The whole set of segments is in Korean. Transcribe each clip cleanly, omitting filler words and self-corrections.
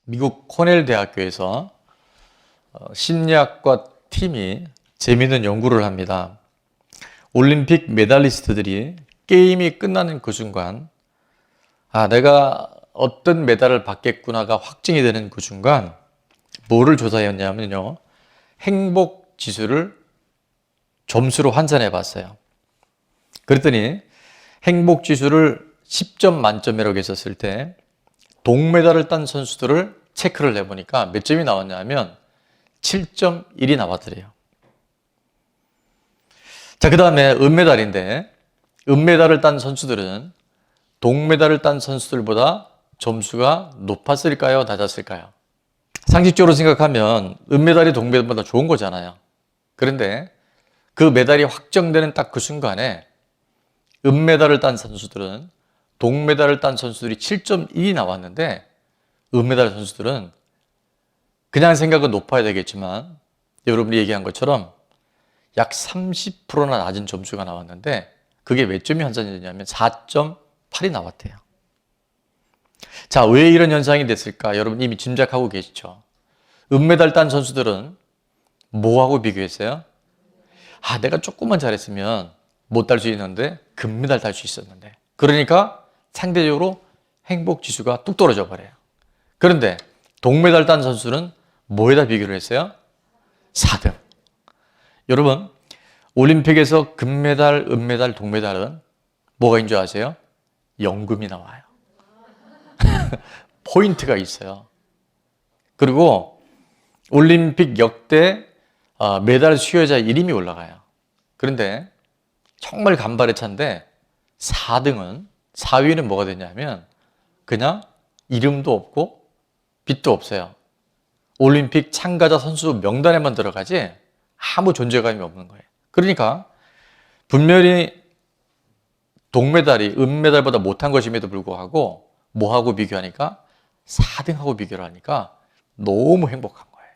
미국 코넬 대학교에서 심리학과 팀이 재미있는 연구를 합니다. 올림픽 메달리스트들이 게임이 끝나는 그 순간, 내가 어떤 메달을 받겠구나가 확증이 되는 그 순간, 뭐를 조사했냐면요, 행복 지수를 점수로 환산해 봤어요. 그랬더니 행복 지수를 10점 만점이라고 했었을 때 동메달을 딴 선수들을 체크를 해보니까 몇 점이 나왔냐면 7.1이 나왔더래요. 자, 그 다음에 은메달인데, 은메달을 딴 선수들은 동메달을 딴 선수들보다 점수가 높았을까요? 낮았을까요? 상식적으로 생각하면 은메달이 동메달보다 좋은 거잖아요. 그런데 그 메달이 확정되는 딱 그 순간에 은메달을 딴 선수들은 동메달을 딴 선수들이 7.1이 나왔는데, 은메달 선수들은 그냥 생각은 높아야 되겠지만 여러분이 얘기한 것처럼 약 30%나 낮은 점수가 나왔는데, 그게 몇 점이 환산이 되냐면 4.8이 나왔대요. 자, 왜 이런 현상이 됐을까? 여러분 이미 짐작하고 계시죠? 은메달 딴 선수들은 뭐하고 비교했어요? 내가 조금만 잘했으면 못 딸 수 있는데 금메달 딸 수 있었는데, 그러니까 상대적으로 행복 지수가 뚝 떨어져 버려요. 그런데 동메달 딴 선수는 뭐에다 비교를 했어요? 4등. 여러분, 올림픽에서 금메달, 은메달, 동메달은 뭐가 있는 줄 아세요? 연금이 나와요. 포인트가 있어요. 그리고 올림픽 역대 메달 수여자 이름이 올라가요. 그런데 정말 간발의 차인데 4위는 뭐가 되냐면 그냥 이름도 없고 빛도 없어요. 올림픽 참가자 선수 명단에만 들어가지 아무 존재감이 없는 거예요. 그러니까 분명히 동메달이 은메달보다 못한 것임에도 불구하고 뭐하고 비교하니까 4등하고 비교를 하니까 너무 행복한 거예요.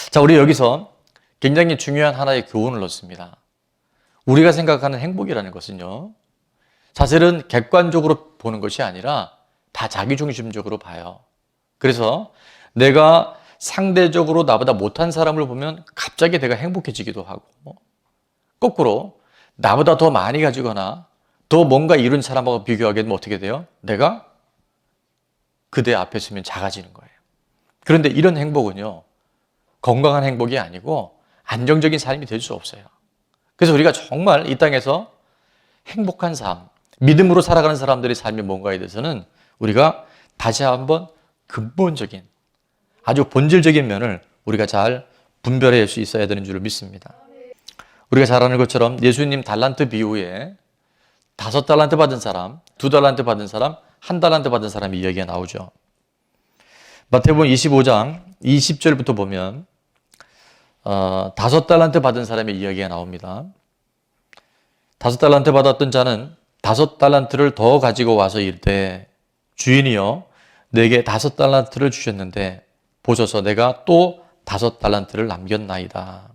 자, 우리 여기서 굉장히 중요한 하나의 교훈을 얻습니다. 우리가 생각하는 행복이라는 것은요, 사실은 객관적으로 보는 것이 아니라 다 자기중심적으로 봐요. 그래서 내가 상대적으로 나보다 못한 사람을 보면 갑자기 내가 행복해지기도 하고, 거꾸로 나보다 더 많이 가지거나 더 뭔가 이룬 사람하고 비교하게 되면 어떻게 돼요? 내가 그대 앞에 서면 작아지는 거예요. 그런데 이런 행복은요, 건강한 행복이 아니고 안정적인 삶이 될 수 없어요. 그래서 우리가 정말 이 땅에서 행복한 삶, 믿음으로 살아가는 사람들의 삶이 뭔가에 대해서는 우리가 다시 한번 근본적인, 아주 본질적인 면을 우리가 잘 분별할 수 있어야 되는 줄 믿습니다. 우리가 잘 아는 것처럼 예수님 달란트 비유에 5달란트 받은 사람, 2달란트 받은 사람, 1달란트 받은 사람이 이야기가 나오죠. 마태복음 25장 20절부터 보면 5달란트 받은 사람의 이야기가 나옵니다. 5달란트 받았던 자는 5달란트를 더 가지고 와서 이르되, 주인이여 내게 5달란트를 주셨는데 보소서 내가 또 5달란트를 남겼나이다.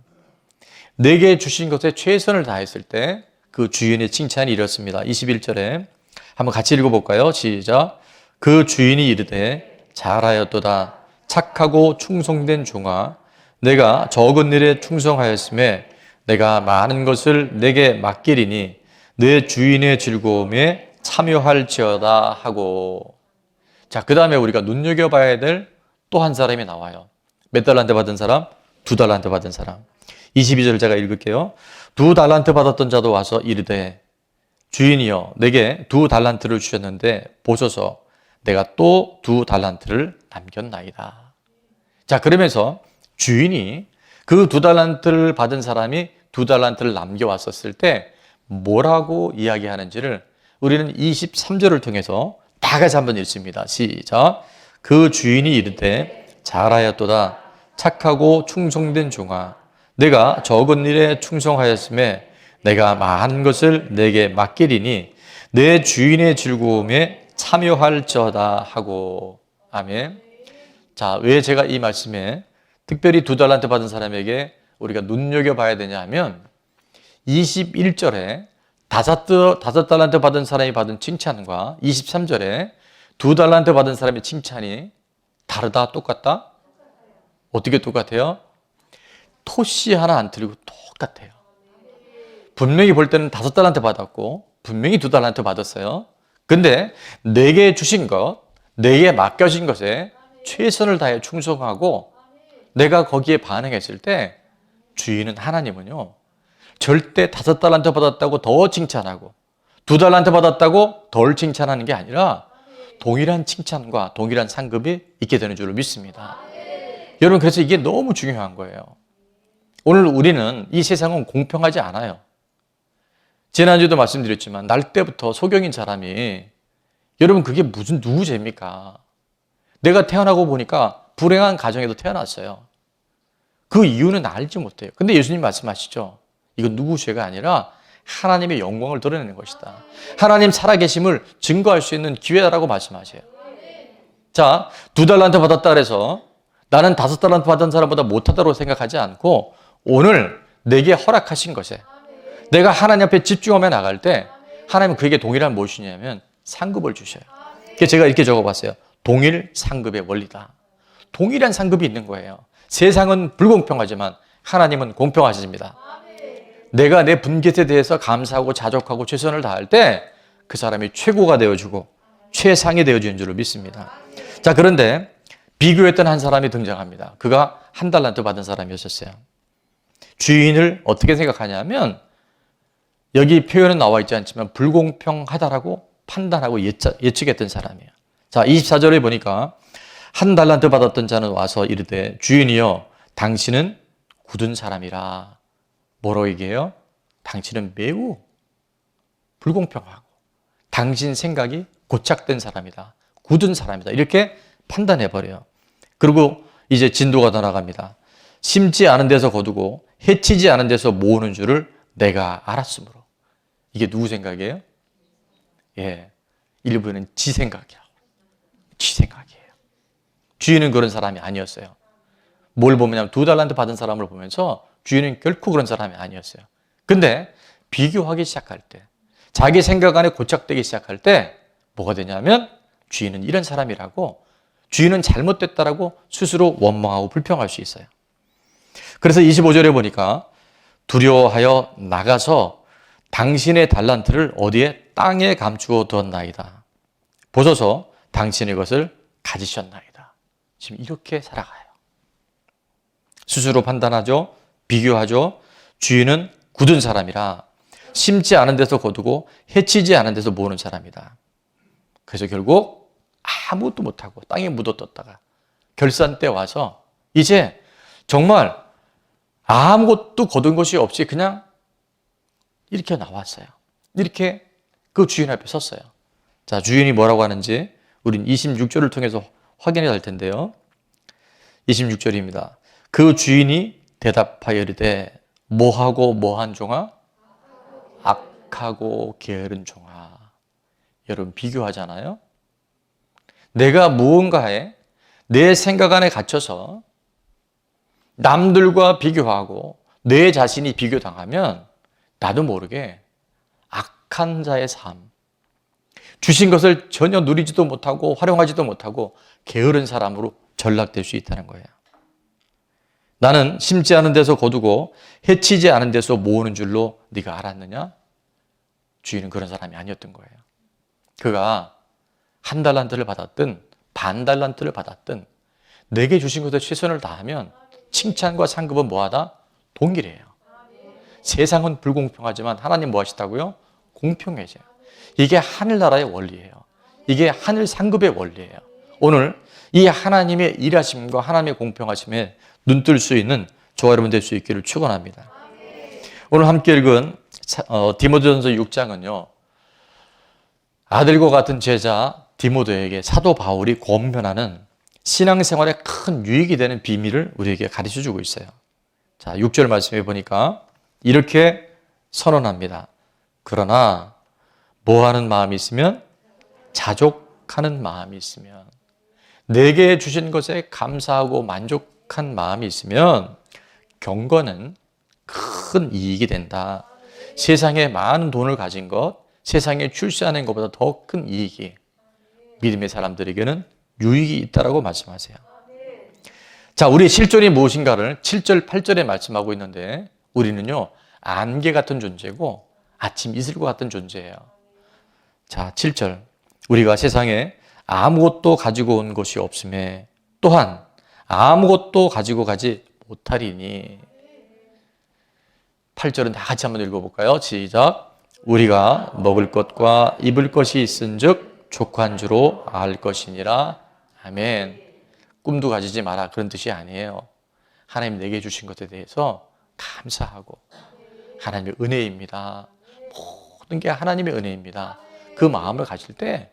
내게 주신 것에 최선을 다했을 때 그 주인의 칭찬이 이렇습니다. 21절에 한번 같이 읽어볼까요? 시작. 그 주인이 이르되 잘하였도다. 착하고 충성된 종아, 내가 적은 일에 충성하였음에 내가 많은 것을 내게 맡기리니 내 주인의 즐거움에 참여할지어다 하고. 자, 그 다음에 우리가 눈여겨봐야 될 또 한 사람이 나와요. 몇 달란트 받은 사람? 2달란트 받은 사람. 22절 제가 읽을게요. 2달란트 받았던 자도 와서 이르되, 주인이여 내게 2달란트를 주셨는데 보소서 내가 또 2달란트를 남겼나이다. 자, 그러면서 주인이 그 2달란트를 받은 사람이 2달란트를 남겨왔었을 때 뭐라고 이야기하는지를 우리는 23절을 통해서 다 같이 한번 읽습니다. 시작. 그 주인이 이르되 잘하였도다. 착하고 충성된 종아, 내가 적은 일에 충성하였음에 내가 많은 것을 내게 맡기리니 내 주인의 즐거움에 참여할지어다 하고. 아멘. 자, 왜 제가 이 말씀에 특별히 2달란트 받은 사람에게 우리가 눈여겨봐야 되냐 하면 21절에 5달란트 받은 사람이 받은 칭찬과 23절에 2달란트 받은 사람의 칭찬이 다르다? 똑같다? 어떻게 똑같아요? 토씨 하나 안 틀리고 똑같아요. 분명히 볼 때는 5달란트 받았고 분명히 2달란트 받았어요. 근데 내게 주신 것, 내게 맡겨진 것에 최선을 다해 충성하고 내가 거기에 반응했을 때 주인은 하나님은요, 절대 5달란트 받았다고 더 칭찬하고 2달란트 받았다고 덜 칭찬하는 게 아니라 동일한 칭찬과 동일한 상급이 있게 되는 줄로 믿습니다. 여러분, 그래서 이게 너무 중요한 거예요. 오늘 우리는 이 세상은 공평하지 않아요. 지난주에도 말씀드렸지만 날 때부터 소경인 사람이, 여러분 그게 무슨 누구 죄입니까? 내가 태어나고 보니까 불행한 가정에도 태어났어요. 그 이유는 알지 못해요. 근데 예수님 말씀하시죠. 이건 누구 죄가 아니라 하나님의 영광을 드러내는 것이다. 하나님 살아계심을 증거할 수 있는 기회다라고 말씀하세요. 자, 2달란트 받았다 그래서 나는 5달란트 받은 사람보다 못하다고 생각하지 않고 오늘 내게 허락하신 것에 내가 하나님 앞에 집중하며 나갈 때 하나님은 그에게 동일한 무엇이냐면 상급을 주셔요. 그래서 제가 이렇게 적어봤어요. 동일 상급의 원리다. 동일한 상급이 있는 거예요. 세상은 불공평하지만 하나님은 공평하십니다. 내가 내 분깃에 대해서 감사하고 자족하고 최선을 다할 때 그 사람이 최고가 되어주고 최상이 되어주는 줄로 믿습니다. 자, 그런데 비교했던 한 사람이 등장합니다. 그가 1달란트 받은 사람이었어요. 주인을 어떻게 생각하냐면 여기 표현은 나와 있지 않지만 불공평하다라고 판단하고 예측했던 사람이에요. 자, 24절에 보니까 1달란트 받았던 자는 와서 이르되 주인이여 당신은 굳은 사람이라. 뭐라고 얘기해요? 당신은 매우 불공평하고 당신 생각이 고착된 사람이다. 굳은 사람이다. 이렇게 판단해버려요. 그리고 이제 진도가 더 나갑니다. 심지 않은 데서 거두고 해치지 않은 데서 모으는 줄을 내가 알았으므로. 이게 누구 생각이에요? 예, 일부는 지 생각이야. 지 생각이에요. 주인은 그런 사람이 아니었어요. 뭘 보면 2달란트 받은 사람을 보면서 주인은 결코 그런 사람이 아니었어요. 근데 비교하기 시작할 때, 자기 생각 안에 고착되기 시작할 때 뭐가 되냐면 주인은 이런 사람이라고, 주인은 잘못됐다라고 스스로 원망하고 불평할 수 있어요. 그래서 25절에 보니까 두려워하여 나가서 당신의 달란트를 어디에? 땅에 감추어 두었나이다. 보소서 당신의 것을 가지셨나이다. 지금 이렇게 살아가요. 스스로 판단하죠. 비교하죠. 주인은 굳은 사람이라 심지 않은 데서 거두고 해치지 않은 데서 모으는 사람이다. 그래서 결국 아무것도 못하고 땅에 묻어뒀다가 결산 때 와서 이제 정말 아무것도 거둔 것이 없이 그냥 이렇게 나왔어요. 이렇게 그 주인 앞에 섰어요. 자, 주인이 뭐라고 하는지 우린 26절을 통해서 확인해야 할 텐데요. 26절입니다. 그 주인이 대답하여 이르되 뭐하고 뭐한 종아? 악하고 게으른 종아. 여러분 비교하잖아요. 내가 무언가에 내 생각 안에 갇혀서 남들과 비교하고 내 자신이 비교당하면 나도 모르게 악한 자의 삶, 주신 것을 전혀 누리지도 못하고 활용하지도 못하고 게으른 사람으로 전락될 수 있다는 거예요. 나는 심지 않은 데서 거두고 해치지 않은 데서 모으는 줄로 네가 알았느냐? 주인은 그런 사람이 아니었던 거예요. 그가 1달란트를 받았든 반달란트를 받았든 내게 주신 것에 최선을 다하면 칭찬과 상급은 뭐하다? 동일해요. 세상은 불공평하지만 하나님 뭐 하시다고요? 공평해져요. 이게 하늘나라의 원리예요. 이게 하늘 상급의 원리예요. 오늘 이 하나님의 일하심과 하나님의 공평하심에 눈뜰 수 있는 저와 여러분 될 수 있기를 축원합니다. 오늘 함께 읽은 디모데전서 6장은요. 아들과 같은 제자 디모데에게 사도 바울이 권면하는 신앙생활에 큰 유익이 되는 비밀을 우리에게 가르쳐주고 있어요. 자, 6절 말씀해 보니까 이렇게 선언합니다. 그러나 뭐하는 마음이 있으면? 자족하는 마음이 있으면, 내게 주신 것에 감사하고 만족한 마음이 있으면 경건은 큰 이익이 된다. 세상에 많은 돈을 가진 것, 세상에 출세하는 것보다 더 큰 이익이 믿음의 사람들에게는 유익이 있다라고 말씀하세요. 자, 우리의 실존이 무엇인가를 7절, 8절에 말씀하고 있는데 우리는요, 안개 같은 존재고 아침 이슬과 같은 존재예요. 자, 7절. 우리가 세상에 아무것도 가지고 온 것이 없음에 또한 아무것도 가지고 가지 못하리니. 8절은 다 같이 한번 읽어볼까요? 시작. 우리가 먹을 것과 입을 것이 있은즉 족한 줄로 알 것이니라. 아멘. 꿈도 가지지 마라, 그런 뜻이 아니에요. 하나님 내게 주신 것에 대해서 감사하고, 하나님의 은혜입니다. 모든 게 하나님의 은혜입니다. 그 마음을 가질 때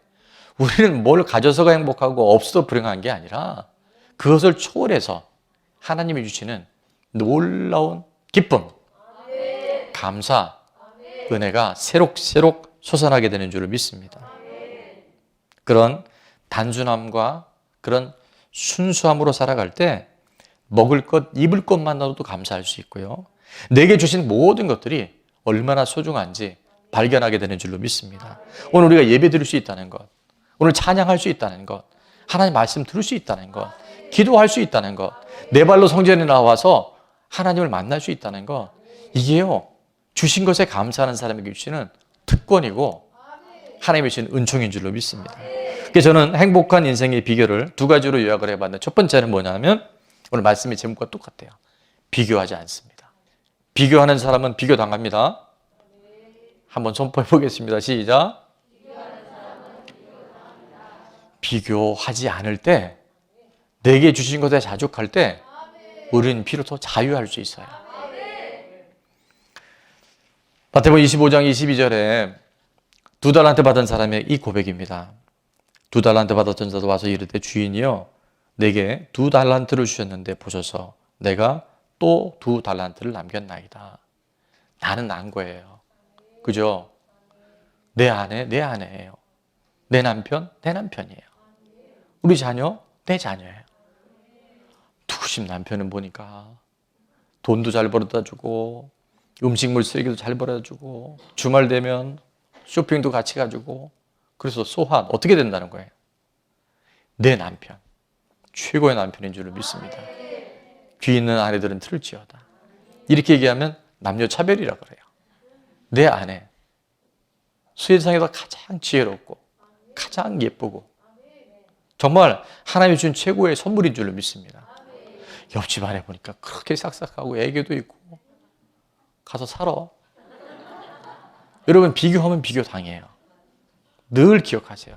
우리는 뭘 가져서가 행복하고 없어도 불행한 게 아니라 그것을 초월해서 하나님이 주시는 놀라운 기쁨, 감사, 은혜가 새록새록 솟아나게 되는 줄을 믿습니다. 그런 단순함과 그런 순수함으로 살아갈 때 먹을 것, 입을 것만으로도 감사할 수 있고요. 내게 주신 모든 것들이 얼마나 소중한지 발견하게 되는 줄로 믿습니다. 오늘 우리가 예배 드릴 수 있다는 것, 오늘 찬양할 수 있다는 것, 하나님 말씀 들을 수 있다는 것, 기도할 수 있다는 것, 내 발로 성전에 나와서 하나님을 만날 수 있다는 것, 이게요, 주신 것에 감사하는 사람에게 주시는 특권이고 하나님이 주신 은총인 줄로 믿습니다. 그래서 저는 행복한 인생의 비결을 두 가지로 요약을 해봤는데, 첫 번째는 뭐냐면 오늘 말씀의 제목과 똑같아요. 비교하지 않습니다. 비교하는 사람은 비교당합니다. 한번 선포해 보겠습니다. 시작. 비교하지 않을 때, 내게 주신 것에 자족할 때 우리는 비로소 자유할 수 있어요. 마태복음 25장 22절에 2달란트 받은 사람의 이 고백입니다. 2달란트 받았던 자도 와서 이르되 주인이여 내게 2달란트를 주셨는데 보소서 내가 또 2달란트를 남겼나이다. 나는 난 거예요. 그죠? 내 아내예요. 내 남편, 내 남편이에요. 우리 자녀, 내 자녀예요. 누구십 남편은 보니까 돈도 잘 벌어다 주고 음식물 쓰레기도 잘 벌어다 주고 주말 되면 쇼핑도 같이 가지고, 그래서 소환 어떻게 된다는 거예요? 내 남편, 최고의 남편인 줄을 믿습니다. 귀 있는 아내들은 들을지어다. 이렇게 얘기하면 남녀 차별이라 그래요. 내 아내, 세상에서 가장 지혜롭고 가장 예쁘고 정말 하나님이 주신 최고의 선물인 줄을 믿습니다. 옆집 아내 보니까 그렇게 싹싹하고 애교도 있고 가서 살아. 여러분, 비교하면 비교 당해요. 늘 기억하세요.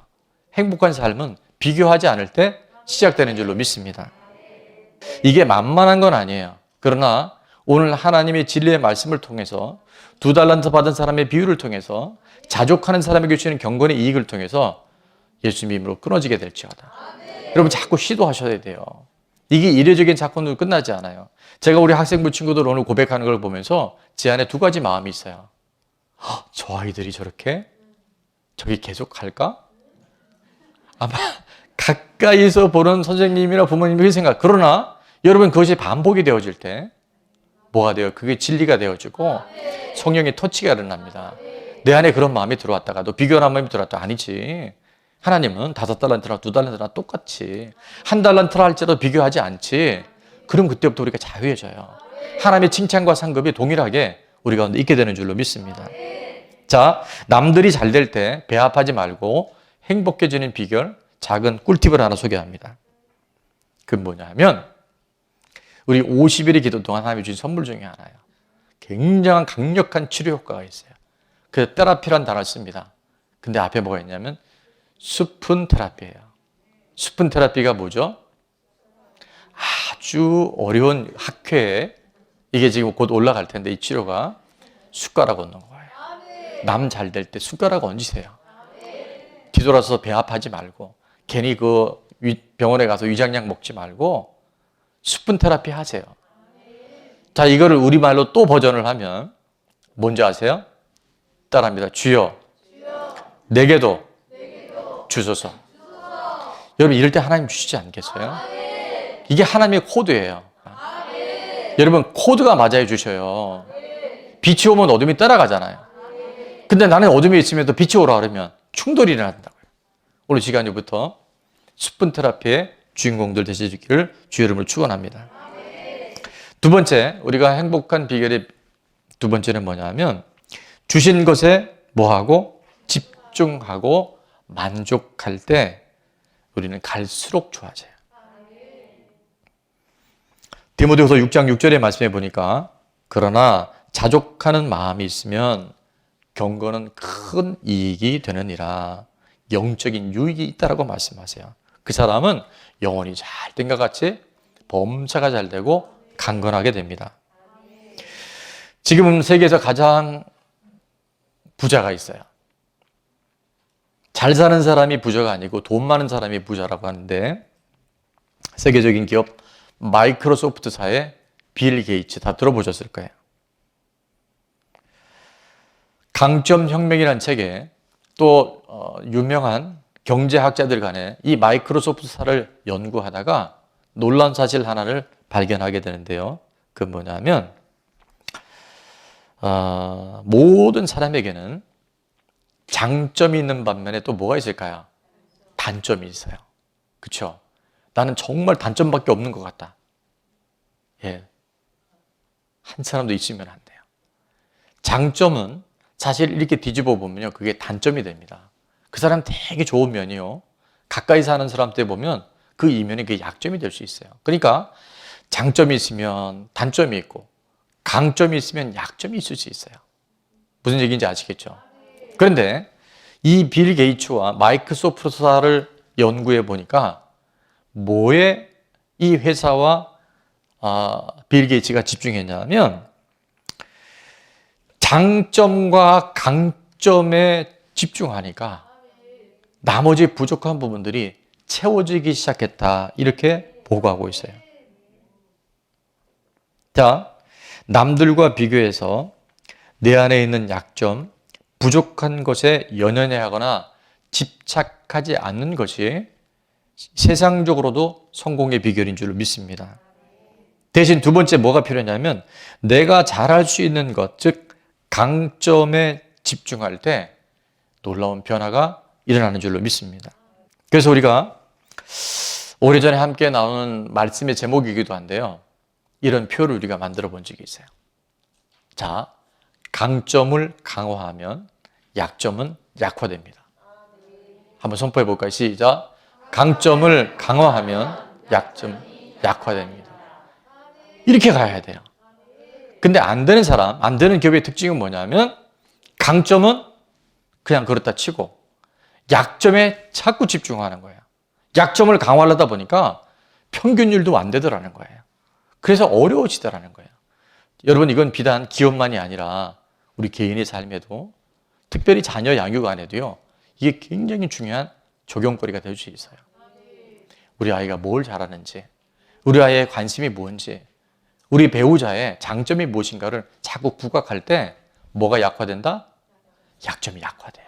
행복한 삶은 비교하지 않을 때 시작되는 줄로 믿습니다. 이게 만만한 건 아니에요. 그러나 오늘 하나님의 진리의 말씀을 통해서 2달란트 받은 사람의 비유를 통해서 자족하는 사람에게 주시는 경건의 이익을 통해서 예수님 이름으로 끊어지게 될지어다. 여러분, 자꾸 시도하셔야 돼요. 이게 이례적인 사건으로 끝나지 않아요. 제가 우리 학생부 친구들 오늘 고백하는 걸 보면서 제 안에 두 가지 마음이 있어요. 저 아이들이 저렇게 저기 계속 갈까? 아마 가까이서 보는 선생님이나 부모님이 그렇게 생각. 그러나 여러분, 그것이 반복이 되어질 때 뭐가 돼요? 그게 진리가 되어지고 성령의 터치가 일어납니다. 내 안에 그런 마음이 들어왔다가도, 비교하는 마음이 들어왔다. 아니지. 하나님은 5달란트나 2달란트나 똑같이 1달란트라 할지라도 비교하지 않지. 그럼 그때부터 우리가 자유해져요. 하나님의 칭찬과 상급이 동일하게 우리 가운데 있게 되는 줄로 믿습니다. 자, 남들이 잘 될 때 배합하지 말고 행복해지는 비결, 작은 꿀팁을 하나 소개합니다. 그건 뭐냐면 우리 50일의 기도 동안 하나님이 주신 선물 중에 하나예요. 굉장한 강력한 치료 효과가 있어요. 그래서 테라피란 단어를 씁니다. 근데 앞에 뭐가 있냐면 수분 테라피예요. 수분 테라피가 뭐죠? 아주 어려운 학회에 이게 지금 곧 올라갈 텐데 이 치료가 숟가락 얹는 거예요. 남 잘 될 때 숟가락 얹으세요. 뒤돌아서 배합하지 말고 괜히 그 병원에 가서 위장약 먹지 말고 수분 테라피 하세요. 자, 이거를 우리말로 또 버전을 하면 뭔지 아세요? 따라합니다. 주여, 내게도 주소서. 여러분, 이럴 때 하나님 주시지 않겠어요? 이게 하나님의 코드예요. 여러분, 코드가 맞아야 주셔요. 빛이 오면 어둠이 따라가잖아요. 근데 나는 어둠에 있으면 또 빛이 오라 그러면 충돌이 일어난다고요. 오늘 시간부터 수분 테라피의 주인공들 되시기를 주의 이름으로 축원합니다. 두 번째, 우리가 행복한 비결의 두 번째는 뭐냐면 주신 것에 뭐하고 집중하고 만족할 때 우리는 갈수록 좋아져요. 디모데후서 6장 6절의 말씀에 보니까 그러나 자족하는 마음이 있으면 경건은 큰 이익이 되느니라. 영적인 유익이 있다라고 말씀하세요. 그 사람은 영혼이 잘 된 것 같이 범사가 잘 되고 강건하게 됩니다. 지금 세계에서 가장 부자가 있어요. 잘 사는 사람이 부자가 아니고 돈 많은 사람이 부자라고 하는데 세계적인 기업 마이크로소프트사의 빌 게이츠 다 들어보셨을 거예요. 강점 혁명이라는 책에 또 유명한 경제학자들 간에 이 마이크로소프트사를 연구하다가 놀라운 사실 하나를 발견하게 되는데요. 그건 뭐냐면 모든 사람에게는 장점이 있는 반면에 또 뭐가 있을까요? 단점이 있어요. 그렇죠? 나는 정말 단점밖에 없는 것 같다. 예, 한 사람도 있으면 안 돼요. 장점은 사실 이렇게 뒤집어 보면요, 그게 단점이 됩니다. 그 사람 되게 좋은 면이요, 가까이 사는 사람한테 보면 그 이면이 그게 약점이 될 수 있어요. 그러니까 장점이 있으면 단점이 있고 강점이 있으면 약점이 있을 수 있어요. 무슨 얘기인지 아시겠죠? 그런데 이 빌 게이츠와 마이크로소프트사를 연구해 보니까 뭐에 이 회사와 빌 게이츠가 집중했냐면 장점과 강점에 집중하니까 나머지 부족한 부분들이 채워지기 시작했다, 이렇게 보고하고 있어요. 자, 남들과 비교해서 내 안에 있는 약점, 부족한 것에 연연해하거나 집착하지 않는 것이 세상적으로도 성공의 비결인 줄 믿습니다. 대신 두 번째 뭐가 필요하냐면 내가 잘할 수 있는 것, 즉 강점에 집중할 때 놀라운 변화가 일어나는 줄로 믿습니다. 그래서 우리가 오래전에 함께 나오는 말씀의 제목이기도 한데요, 이런 표를 우리가 만들어 본 적이 있어요. 자, 강점을 강화하면 약점은 약화됩니다. 한번 선포해 볼까요? 시작. 강점을 강화하면 약점은 약화됩니다. 이렇게 가야 돼요. 근데 안 되는 사람, 안 되는 기업의 특징은 뭐냐면 강점은 그냥 그렇다 치고 약점에 자꾸 집중하는 거예요. 약점을 강화하려다 보니까 평균율도 안 되더라는 거예요. 그래서 어려워지더라는 거예요. 여러분, 이건 비단 기업만이 아니라 우리 개인의 삶에도, 특별히 자녀 양육 안에도요, 이게 굉장히 중요한 적용거리가 될 수 있어요. 우리 아이가 뭘 잘하는지, 우리 아이의 관심이 뭔지, 우리 배우자의 장점이 무엇인가를 자꾸 부각할 때 뭐가 약화된다? 약점이 약화돼요.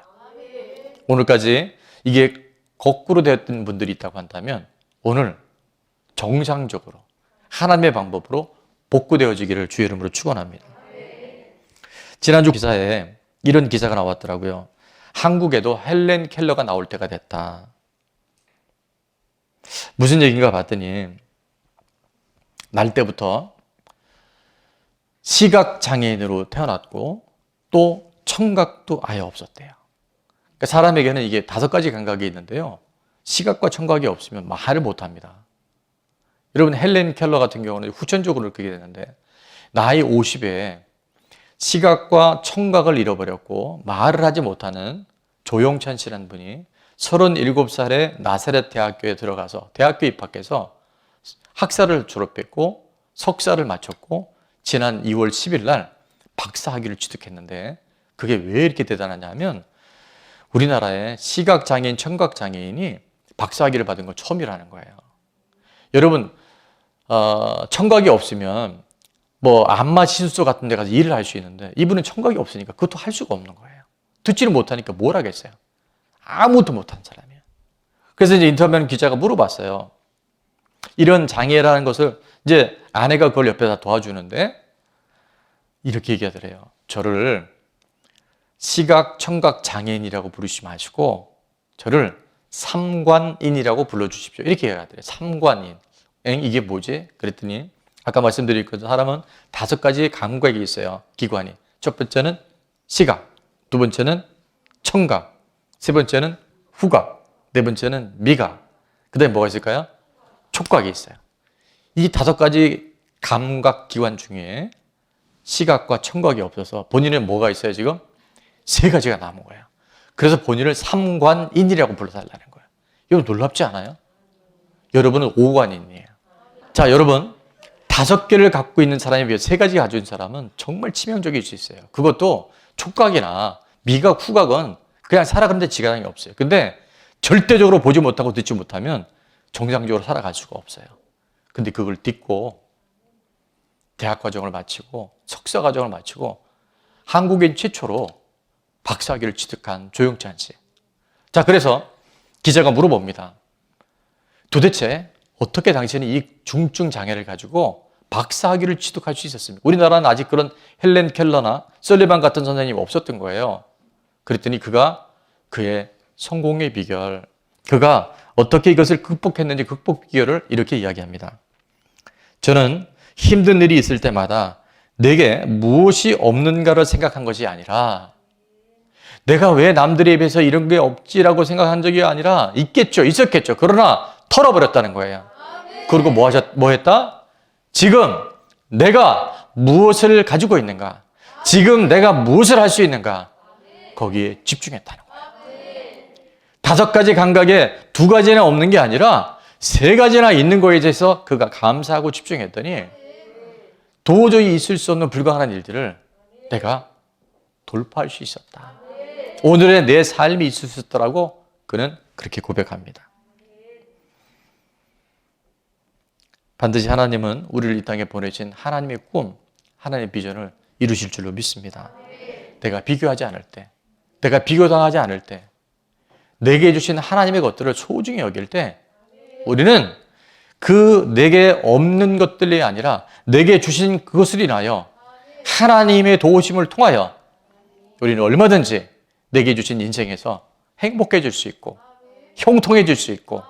오늘까지 이게 거꾸로 되었던 분들이 있다고 한다면 오늘 정상적으로 하나님의 방법으로 복구되어지기를 주의 이름으로 축원합니다. 지난주 기사에 이런 기사가 나왔더라고요. 한국에도 헬렌 켈러가 나올 때가 됐다. 무슨 얘기인가 봤더니 날 때부터 시각장애인으로 태어났고 또 청각도 아예 없었대요. 그러니까 사람에게는 이게 5가지 감각이 있는데요, 시각과 청각이 없으면 말을 못합니다. 여러분, 헬렌 켈러 같은 경우는 후천적으로 그렇게 되는데 나이 50에 시각과 청각을 잃어버렸고 말을 하지 못하는 조용찬 씨라는 분이 37살에 나사렛 대학교에 들어가서 대학교 입학해서 학사를 졸업했고 석사를 마쳤고 지난 2월 10일 날 박사학위를 취득했는데 그게 왜 이렇게 대단하냐면 우리나라에 시각장애인, 청각장애인이 박사학위를 받은 건 처음이라는 거예요. 여러분, 청각이 없으면 뭐 안마 시술소 같은 데 가서 일을 할 수 있는데 이분은 청각이 없으니까 그것도 할 수가 없는 거예요. 듣지를 못하니까 뭘 하겠어요. 아무것도 못한 사람이에요. 그래서 이제 인터뷰하는 기자가 물어봤어요. 이런 장애라는 것을 이제 아내가 그걸 옆에서 도와주는데 이렇게 얘기하더래요. 저를 시각, 청각 장애인이라고 부르지 마시고 저를 삼관인이라고 불러주십시오. 이렇게 해야 돼요. 삼관인. 이게 뭐지? 그랬더니 아까 말씀드린 그 사람은 5가지 감각이 있어요. 기관이. 첫 번째는 시각, 두 번째는 청각, 세 번째는 후각, 네 번째는 미각, 그 다음에 뭐가 있을까요? 촉각이 있어요. 이 5가지 감각 기관 중에 시각과 청각이 없어서 본인은 뭐가 있어요 지금? 3가지가 남은 거예요. 그래서 본인을 삼관인이라고 불러달라는 거예요. 이거 놀랍지 않아요? 여러분은 5관인이에요. 자, 여러분 5개를 갖고 있는 사람에 비해 3가지 가진 사람은 정말 치명적일 수 있어요. 그것도 촉각이나 미각, 후각은 그냥 살아가는데 지장이 없어요. 근데 절대적으로 보지 못하고 듣지 못하면 정상적으로 살아갈 수가 없어요. 근데 그걸 딛고 대학 과정을 마치고 석사 과정을 마치고 한국인 최초로 박사학위를 취득한 조영찬 씨. 자, 그래서 기자가 물어봅니다. 도대체 어떻게 당신이 이 중증 장애를 가지고 박사학위를 취득할 수 있었습니까? 우리나라는 아직 그런 헬렌 켈러나 설리반 같은 선생님이 없었던 거예요. 그랬더니 그가 그의 성공의 비결, 그가 어떻게 이것을 극복했는지 극복 비결을 이렇게 이야기합니다. 저는 힘든 일이 있을 때마다 내게 무엇이 없는가를 생각한 것이 아니라 내가 왜 남들에 비해서 이런 게 없지라고 생각한 적이 아니라 있겠죠, 있었겠죠. 그러나 털어버렸다는 거예요. 그리고 뭐 했다? 지금 내가 무엇을 가지고 있는가? 지금 내가 무엇을 할 수 있는가? 거기에 집중했다는 거예요. 5가지 감각에 2가지나 없는 게 아니라 3가지나 있는 거에 대해서 그가 감사하고 집중했더니 도저히 있을 수 없는 불가능한 일들을 내가 돌파할 수 있었다. 오늘의 내 삶이 있을 수 있었다라고 그는 그렇게 고백합니다. 반드시 하나님은 우리를 이 땅에 보내신 하나님의 꿈, 하나님의 비전을 이루실 줄로 믿습니다. 내가 비교하지 않을 때, 내가 비교당하지 않을 때, 내게 주신 하나님의 것들을 소중히 여길 때 우리는 그 내게 없는 것들이 아니라 내게 주신 그것을 인하여 하나님의 도우심을 통하여 우리는 얼마든지 내게 주신 인생에서 행복해질 수 있고 형통해질 수 있고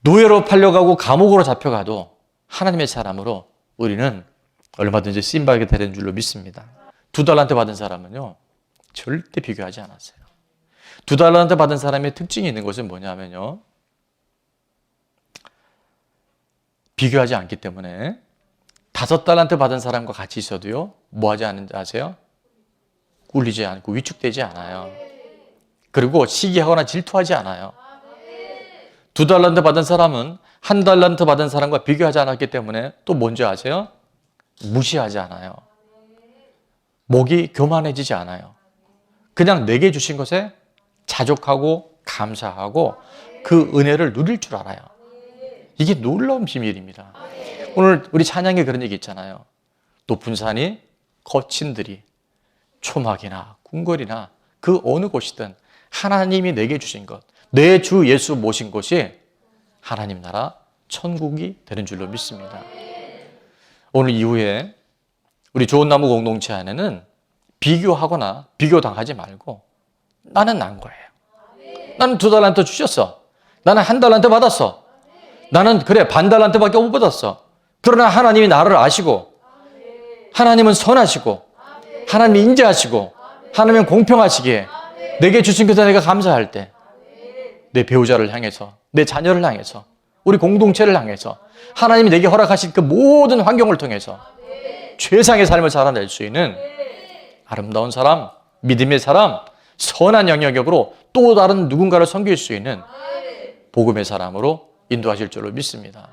노예로 팔려가고 감옥으로 잡혀가도 하나님의 사람으로 우리는 얼마든지 쓰임받게 되는 줄로 믿습니다. 2달란트 받은 사람은요 절대 비교하지 않았어요. 2달란트 받은 사람의 특징이 있는 것은 뭐냐면요, 비교하지 않기 때문에 5달란트 받은 사람과 같이 있어도요 뭐 하지 않는지 아세요? 꿀리지 않고 위축되지 않아요. 그리고 시기하거나 질투하지 않아요. 2달란트 받은 사람은 1달란트 받은 사람과 비교하지 않았기 때문에 또 뭔지 아세요? 무시하지 않아요. 목이 교만해지지 않아요. 그냥 내게 주신 것에 자족하고 감사하고 그 은혜를 누릴 줄 알아요. 이게 놀라운 비밀입니다. 오늘 우리 찬양에 그런 얘기 있잖아요. 높은 산이 거친 들이 초막이나 궁궐이나 그 어느 곳이든 하나님이 내게 주신 것, 내 주 예수 모신 곳이 하나님 나라 천국이 되는 줄로 믿습니다. 오늘 이후에 우리 좋은 나무 공동체 안에는 비교하거나 비교당하지 말고 나는 난 거예요. 나는 2달란트 주셨어. 나는 1달란트 받았어. 나는 그래 0.5달란트밖에 못 받았어. 그러나 하나님이 나를 아시고 하나님은 선하시고 하나님이 인자하시고 하나님은 공평하시기에 내게 주신 것에 내가 감사할 때 내 배우자를 향해서, 내 자녀를 향해서, 우리 공동체를 향해서 하나님이 내게 허락하신 그 모든 환경을 통해서 최상의 삶을 살아낼 수 있는 아름다운 사람, 믿음의 사람, 선한 영역으로 또 다른 누군가를 섬길 수 있는 복음의 사람으로 인도하실 줄로 믿습니다.